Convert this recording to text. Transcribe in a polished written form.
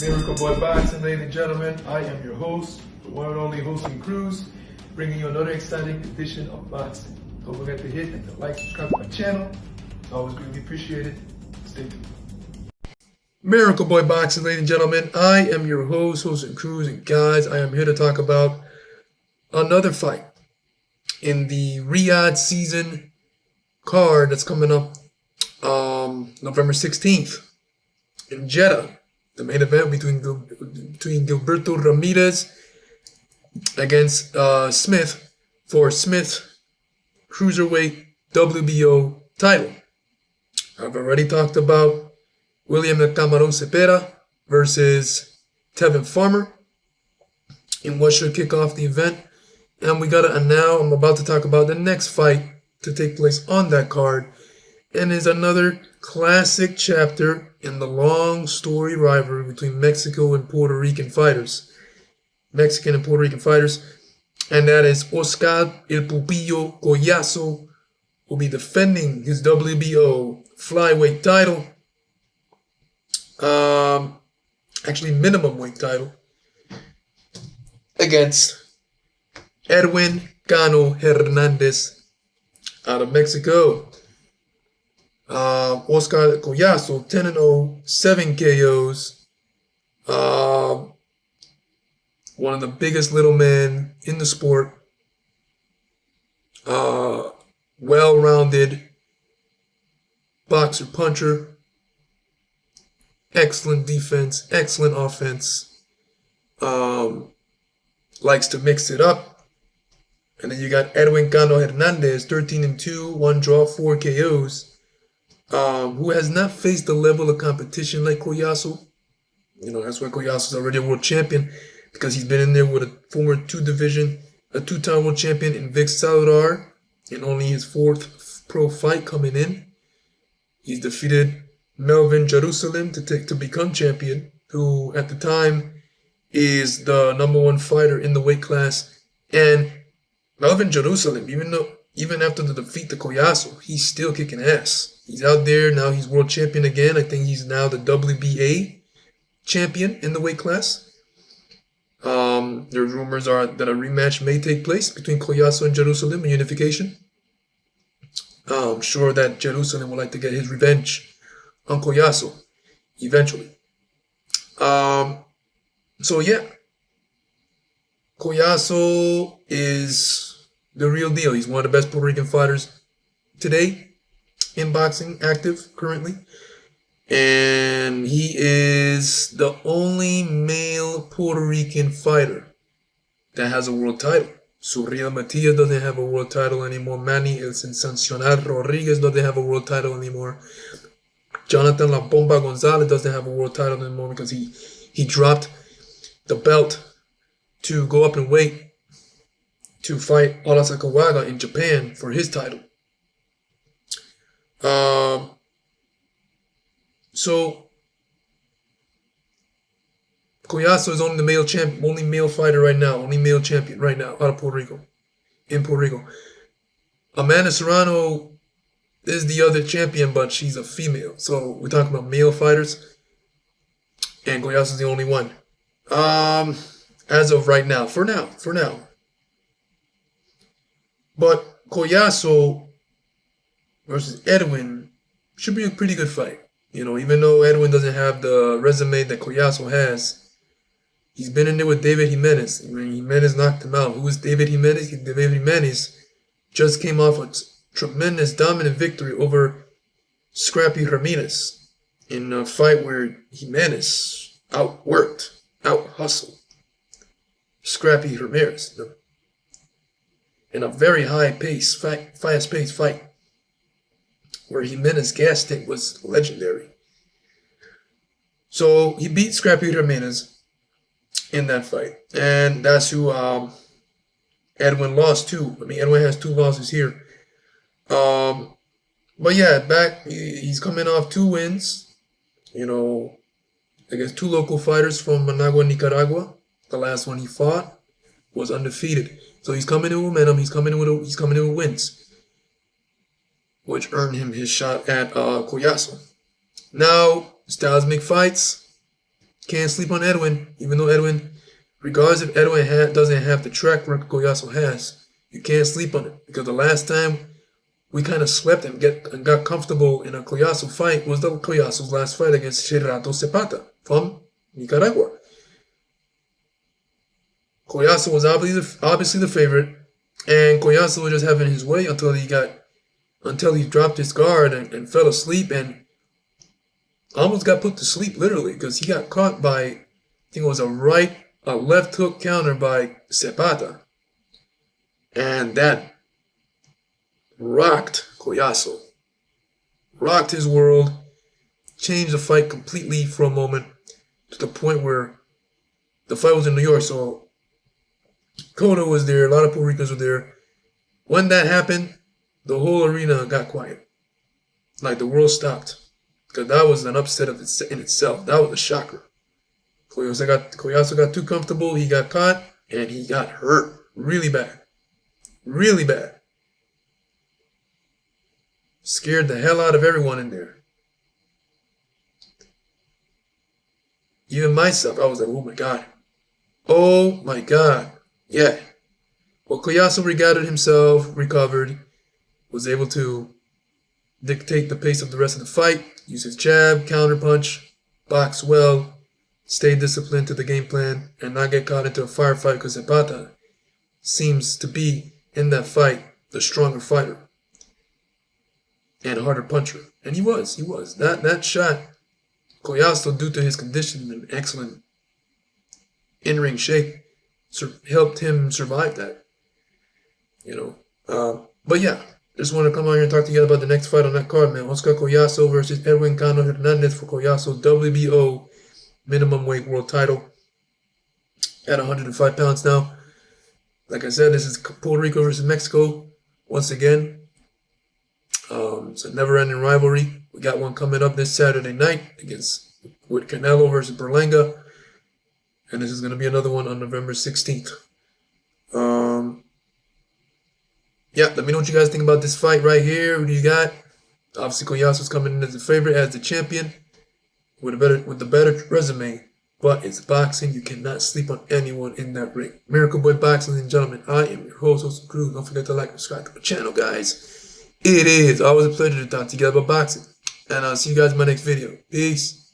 Miracle Boy Boxing, ladies and gentlemen. I am your host, the one and only Hosting Cruz, bringing you another exciting edition of boxing. Don't forget to hit and to like, subscribe to my channel. It's always greatly appreciated. Stay tuned. Miracle Boy Boxing, ladies and gentlemen. I am your host, Hosting Cruz, and guys, I am here to talk about another fight in the Riyadh season card that's coming up November 16th in Jeddah. The main event between Gilberto Ramirez against Smith for Smith Cruiserweight wBO title. I've already talked about William El Camarón Cepeda versus Tevin Farmer in what should kick off the event. And now I'm about to talk about the next fight to take place on that card, and is another classic chapter in the long story rivalry between Mexican and Puerto Rican fighters, and that is Oscar El Pupillo Collazo will be defending his wBO flyweight title, actually minimum weight title, against Edwin Cano Hernandez out of Mexico. Oscar Collazo, 10-0, 7 KOs. One of the biggest little men in the sport. Well-rounded boxer, puncher. Excellent defense, excellent offense. Likes to mix it up. And then you got Edwin Cano Hernandez, 13-2, 1 draw, 4 KOs. Who has not faced the level of competition like Collazo. You know, that's why Collazo is already a world champion, because he's been in there with a former two-time world champion in Vic Salvador, in only his 4th pro fight coming in. He's defeated Melvin Jerusalem to become champion, who at the time is the #1 fighter in the weight class. And Melvin Jerusalem, even after the defeat to Collazo, he's still kicking ass. He's out there now. He's world champion again. I think he's now the wBA champion in the weight class. There's rumors that a rematch may take place between Collazo and Jerusalem, a unification. I'm sure that Jerusalem would like to get his revenge on Collazo eventually. So yeah, Collazo is the real deal. He's one of the best Puerto Rican fighters today in boxing, active currently, and he is the only male Puerto Rican fighter that has a world title. Surreal Matias doesn't have a world title anymore. Manny El Sensacional Rodriguez doesn't have a world title anymore. Jonathan La Bomba Gonzalez doesn't have a world title anymore because he dropped the belt to go up in weight to fight Ola Sakawaga in Japan for his title. So Collazo is only the only male fighter right now, only male champion right now out of Puerto Rico, in Puerto Rico. Amanda Serrano is the other champion, but she's a female. So we're talking about male fighters, and Collazo is the only one. As of right now, for now. But Collazo versus Edwin should be a pretty good fight. You know, even though Edwin doesn't have the resume that Collazo has, he's been in there with David Jimenez. I mean, Jimenez knocked him out. Who is David Jimenez? David Jimenez just came off a tremendous dominant victory over Scrappy Ramirez in a fight where Jimenez out-hustled Scrappy Ramirez in a very fast-paced fight, where Jimenez's gas tank was legendary. So he beat Scrappy Ramirez in that fight, and that's who Edwin lost to. I mean, Edwin has 2 losses here. But yeah, he's coming off 2 wins, you know, against 2 local fighters from Managua, Nicaragua. The last one he fought was undefeated. So he's coming in with momentum. He's coming in with wins, which earned him his shot at Collazo. Now, styles make fights. Can't sleep on Edwin, even though Edwin, regardless if Edwin doesn't have the track record Collazo has, you can't sleep on it. Because the last time we kind of slept and got comfortable in a Collazo fight was the Collazo's last fight against Shirato Zapata from Nicaragua. Collazo was obviously the favorite, and Collazo was just having his way until he dropped his guard and fell asleep and almost got put to sleep, literally, because he got caught by, I think it was a left hook counter by Zapata. And that rocked Collazo. Rocked his world. Changed the fight completely for a moment to the point where the fight was in New York, so Cotto was there, a lot of Puerto Ricans were there. When that happened, the whole arena got quiet. Like the world stopped. Because that was an upset in itself. That was a shocker. Collazo got too comfortable. He got caught and he got hurt really bad. Really bad. Scared the hell out of everyone in there. Even myself, I was like, oh my God. Oh my God. Yeah. Well, Collazo regathered himself, recovered, was able to dictate the pace of the rest of the fight, use his jab, counterpunch, box well, stay disciplined to the game plan, and not get caught into a firefight because Zapata seems to be, in that fight, the stronger fighter and harder puncher. And he was. That shot, Collazo, due to his condition and excellent in-ring shape, helped him survive that. But yeah, just want to come out here and talk to you guys about the next fight on that card, man. Oscar Collazo versus Edwin Cano Hernandez for Collazo's wBO minimum weight world title at 105 pounds now. Like I said, this is Puerto Rico versus Mexico once again. It's a never-ending rivalry. We got one coming up this Saturday night with Canelo versus Berlanga. And this is going to be another one on November 16th. Yeah, let me know what you guys think about this fight right here. Who do you got? Obviously, Collazo's coming in as the favorite, as the champion, with the better resume. But it's boxing. You cannot sleep on anyone in that ring. Miracle Boy Boxing, ladies and gentlemen. I am your host, Austin Cruz. Don't forget to like and subscribe to my channel, guys. It is always a pleasure to talk to you guys about boxing. And I'll see you guys in my next video. Peace.